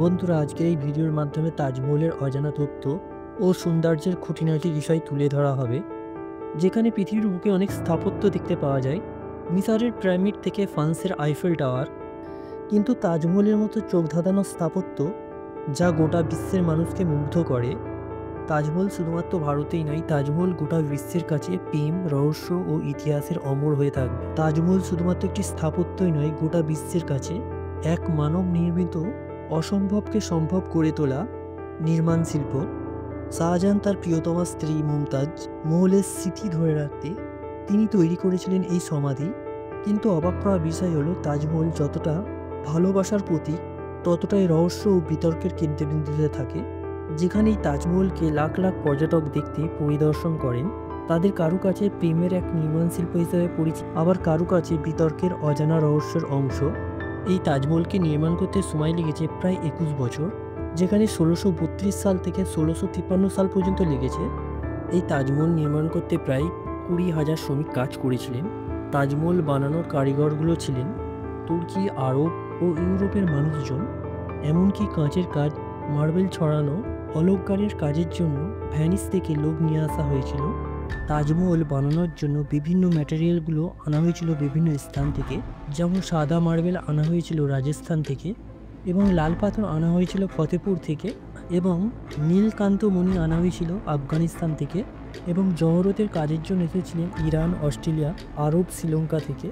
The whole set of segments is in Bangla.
বন্ধুরা, আজকের এই ভিডিওর মাধ্যমে তাজমহলের অজানা তথ্য ও সৌন্দর্যের খুঁটিনাটি বিষয় তুলে ধরা হবে। যেখানে পৃথিবীর বুকে অনেক স্থাপত্য দেখতে পাওয়া যায়, মিশরের পিরামিড থেকে ফ্রান্সের আইফেল টাওয়ার, কিন্তু তাজমহলের মতো চোখ ধাঁধানো স্থাপত্য যা গোটা বিশ্বের মানুষকে মুগ্ধ করে। তাজমহল শুধুমাত্র ভারতেই নয়, তাজমহল গোটা বিশ্বের কাছে প্রেম, রহস্য ও ইতিহাসের অমর হয়ে থাকবে। তাজমহল শুধুমাত্র একটি স্থাপত্যই নয়, গোটা বিশ্বের কাছে এক মানব নির্মিত অসম্ভবকে সম্ভব করে তোলা নির্মাণ শিল্প। শাহজাহান তার প্রিয়তমা স্ত্রী মুমতাজ মহলের স্মৃতি ধরে রাখতে তিনি তৈরি করেছিলেন এই সমাধি। কিন্তু অবাক করা বিষয় হলো, তাজমহল যতটা ভালোবাসার প্রতীক, ততটাই রহস্য ও বিতর্কের কেন্দ্রবিন্দুতে থাকে। যেখানে এই তাজমহলকে লাখ লাখ পর্যটক দেখতে পরিদর্শন করেন, তাদের কারো কাছে প্রেমের এক নির্মাণ শিল্প হিসেবে পরিচিত, আবার কারো কাছে বিতর্কের অজানা রহস্যের অংশ। এই তাজমহলকে নির্মাণ করতে সময় লেগেছে প্রায় 21 বছর, যেখানে 1632 সাল থেকে 1653 সাল পর্যন্ত লেগেছে। এই তাজমহল নির্মাণ করতে প্রায় 20,000 শ্রমিক কাজ করেছিলেন। তাজমহল বানানোর কারিগরগুলো ছিলেন তুর্কি, আরব ও ইউরোপের মানুষজন। এমনকি কাঁচের কাজ, মার্বেল ছড়ানো, অলংকারের কাজের জন্য ভ্যানিস থেকে লোক নিয়ে আসা হয়েছিল। তাজমহল বানানোর জন্য বিভিন্ন ম্যাটেরিয়ালগুলো আনা হয়েছিল বিভিন্ন স্থান থেকে, যেমন সাদা মার্বেল আনা হয়েছিল রাজস্থান থেকে, এবং লাল পাথর আনা হয়েছিল ফতেপুর থেকে, এবং নীলকান্ত মণি আনা হয়েছিল আফগানিস্তান থেকে, এবং জহরতের কাজের জন্য এসেছিলেন ইরান, অস্ট্রেলিয়া, আরব, শ্রীলঙ্কা থেকে।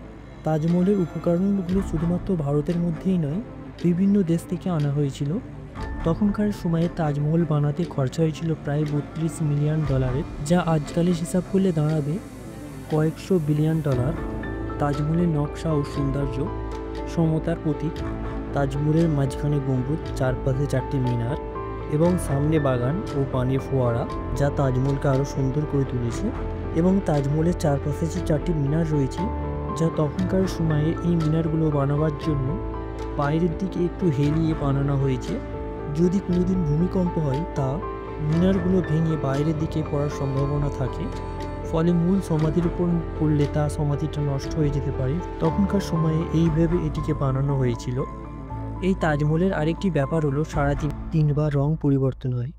তাজমহলের উপকরণগুলো শুধুমাত্র ভারতের মধ্যেই নয়, বিভিন্ন দেশ থেকে আনা হয়েছিল। তখনকার সময়ে তাজমহল বানাতে খরচা হয়েছিল প্রায় $32 মিলিয়ন, যা আজকালের হিসাব করলে দাঁড়াবে কয়েকশো বিলিয়ন ডলার। তাজমহলের নকশা ও সৌন্দর্য, সমতার প্রতীক। তাজমহলের মাঝখানে গম্বুজ, চারপাশে 4টি মিনার এবং সামনে বাগান ও পানির ফোয়ারা, যা তাজমহলকে আরও সুন্দর করে তুলেছে। এবং তাজমহলের চারপাশে যে 4টি মিনার রয়েছে, যা তখনকার সময়ে এই মিনারগুলো বানাবার জন্য বাইরের দিকে একটু হেলিয়ে বানানো হয়েছে। যদি কোনোদিন ভূমিকম্প হয়, তা মিনারগুলো ভেঙে বাইরের দিকে পড়ার সম্ভাবনা থাকে, ফলে মূল সমাধির উপর পড়লে তা সমাধিটা নষ্ট হয়ে যেতে পারে। তখনকার সময়ে এইভাবে এটিকে বানানো হয়েছিল। এই তাজমহলের আরেকটি ব্যাপার হলো, সারাদিন 3বার রং পরিবর্তন হয়।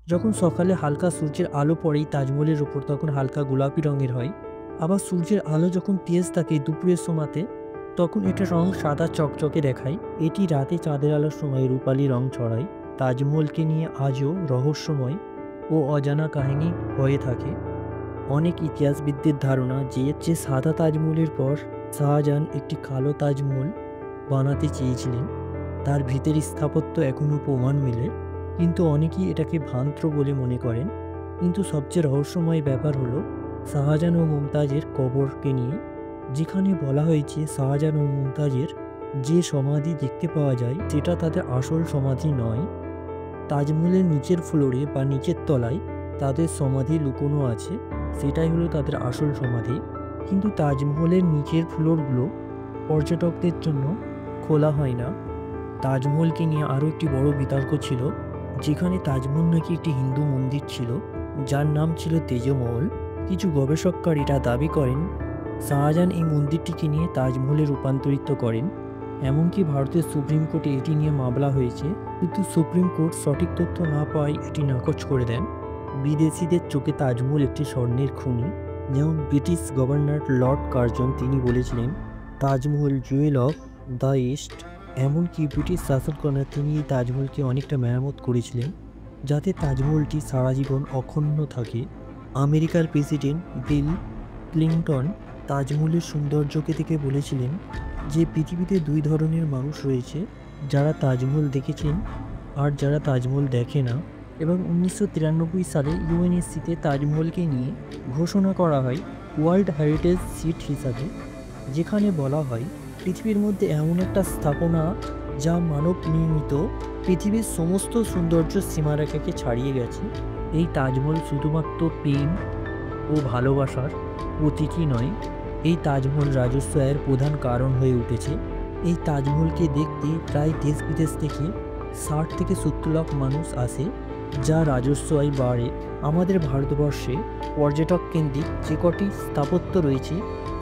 যখন সকালে হালকা সূর্যের আলো পড়ে তাজমহলের ওপর, তখন হালকা গোলাপি রঙের হয়। আবার সূর্যের আলো যখন তেজ থাকে দুপুরের সময়তে, তখন এটা রং সাদা চকচকে দেখায়। এটি রাতে চাঁদের আলোর সময় রূপালি রং ছড়ায়। তাজমহলকে নিয়ে আজও রহস্যময় ও অজানা কাহিনী হয়ে থাকে। অনেক ইতিহাসবিদদের ধারণা যে সাদা তাজমহলের পর শাহজাহান একটি কালো তাজমহল বানাতে চেয়েছিলেন। তার ভিতর স্থাপত্য এখনও প্রমাণ মেলে, কিন্তু অনেকেই এটাকে ভ্রান্ত বলে মনে করেন। কিন্তু সবচেয়ে রহস্যময় ব্যাপার হলো শাহজাহান ও মুমতাজের কবরকে নিয়ে, যেখানে বলা হয়েছে শাহজাহান ও মুমতাজের যে সমাধি দেখতে পাওয়া যায়, সেটা তাদের আসল সমাধি নয়। তাজমহলের নিচের ফ্লোরে বা নিচের তলায় তাদের সমাধি লুকোনো আছে, সেটাই হলো তাদের আসল সমাধি। কিন্তু তাজমহলের নিচের ফ্লোরগুলো পর্যটকদের জন্য খোলা হয় না। তাজমহলকে নিয়ে আরও একটি বড় বিতর্ক ছিল, যেখানে তাজমহল নাকি একটি হিন্দু মন্দির ছিল, যার নাম ছিল তেজমহল। কিছু গবেষককারীরা দাবি করেন শাহজাহান এই মন্দিরটিকে নিয়ে তাজমহলে রূপান্তরিত করেন। এমনকি ভারতের সুপ্রিম কোর্টে এটি নিয়ে মামলা হয়েছে, কিন্তু সুপ্রিম কোর্ট সঠিক তথ্য না পাওয়ায় এটি নাকচ করে দেন। বিদেশিদের চোখে তাজমহল একটি স্বর্ণের খনি। যেমন ব্রিটিশ গভর্নর লর্ড কার্জন, তিনি বলেছিলেন Taj Mahal Jewel of the east. এমনকি ব্রিটিশ শাসনকর্তা তিনি এই তাজমহলকে অনেকটা মেরামত করেছিলেন, যাতে তাজমহলটি সারা জীবন অক্ষুণ্ণ থাকে। আমেরিকার প্রেসিডেন্ট বিল ক্লিনটন তাজমহলের সৌন্দর্যকে দেখে বলেছিলেন যে পৃথিবীতে 2 ধরনের মানুষ রয়েছে, যারা তাজমহল দেখেছেন আর যারা তাজমহল দেখে না। এবং 1993 সালে ইউএনএসসিতে তাজমহলকে নিয়ে ঘোষণা করা হয় ওয়ার্ল্ড হেরিটেজ সিট হিসাবে, যেখানে বলা হয় পৃথিবীর মধ্যে এমন একটা স্থাপনা যা মানব নির্মিত পৃথিবীর সমস্ত সৌন্দর্য সীমারেখাকে ছাড়িয়ে গেছে। এই তাজমহল শুধুমাত্র প্রেম ও ভালোবাসার প্রতীকই নয়, এই তাজমহল রাজস্ব আয়ের প্রধান কারণ হয়ে উঠেছে। এই তাজমহলকে দেখতে প্রায় দেশ বিদেশ থেকে 60 থেকে 70 লাখ মানুষ আসে, যা রাজস্ব আয় বাড়ে। আমাদের ভারতবর্ষে পর্যটক কেন্দ্রিক যে কটি স্থাপত্য রয়েছে,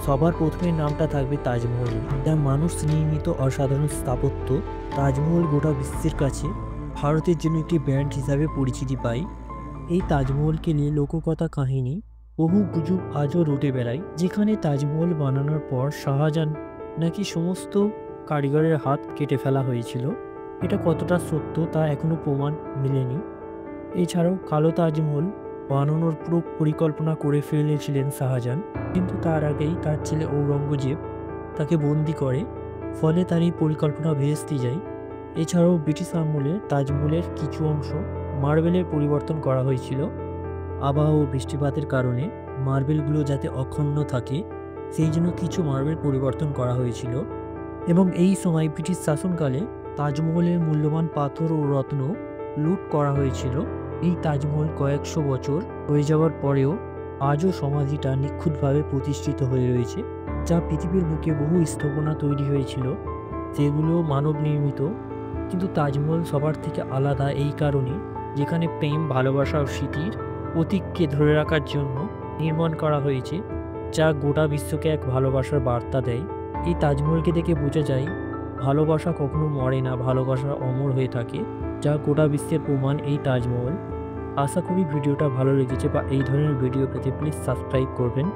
সবার প্রথমে নামটা থাকবে তাজমহল, যা মানুষ নির্মিত অসাধারণ স্থাপত্য। তাজমহল গোটা বিশ্বের কাছে ভারতের জন্য একটি ব্র্যান্ড হিসাবে পরিচিতি পায়। এই তাজমহলকে নিয়ে লোককথা কাহিনী বহু গুজব আজও রটে বেড়ায়, যেখানে তাজমহল বানানোর পর শাহজাহান নাকি সমস্ত কারিগরের হাত কেটে ফেলা হয়েছিল। এটা কতটা সত্য তা এখনো প্রমাণ মেলেনি। এছাড়াও কালো তাজমহল বানানোর পুরো পরিকল্পনা করে ফেলেছিলেন শাহজাহান, কিন্তু তার আগেই তার ছেলে ঔরঙ্গজেব তাকে বন্দি করে, ফলে তার এই পরিকল্পনা ভেস্তে যায়। এছাড়াও ব্রিটিশ আমলে তাজমহলের কিছু অংশ মার্বেলের পরিবর্তন করা হয়েছিল। আবহাওয়া ও বৃষ্টিপাতের কারণে মার্বেলগুলো যাতে অক্ষুণ্ণ থাকে সেই জন্য কিছু মার্বেল পরিবর্তন করা হয়েছিল। এবং এই সময় ব্রিটিশ শাসনকালে তাজমহলের মূল্যবান পাথর ও রত্ন লুট করা হয়েছিল। এই তাজমহল কয়েকশো বছর হয়ে যাওয়ার পরেও আজও সমাধিটা নিখুঁতভাবে প্রতিষ্ঠিত হয়ে রয়েছে। যা পৃথিবীর বুকে বহু স্থাপনা তৈরি হয়েছিল যেগুলো মানব নির্মিত, কিন্তু তাজমহল সবার থেকে আলাদা এই কারণে, যেখানে প্রেম, ভালোবাসা ও স্মৃতির প্রতীককে ধরে রাখার জন্য নির্মাণ করা হয়েছে, যা গোটা বিশ্বকে এক ভালোবাসার বার্তা দেয়। এই তাজমহলকে দেখে বোঝা যায় ভালোবাসা কখনো মরে না, ভালোবাসা অমর হয়ে থাকে, যা গোটা বিশ্বের প্রমাণ এই তাজমহল। আশা করি ভিডিওটা ভালো লেগেছে, বা এই ধরনের ভিডিও পেতে প্লিজ সাবস্ক্রাইব করবেন।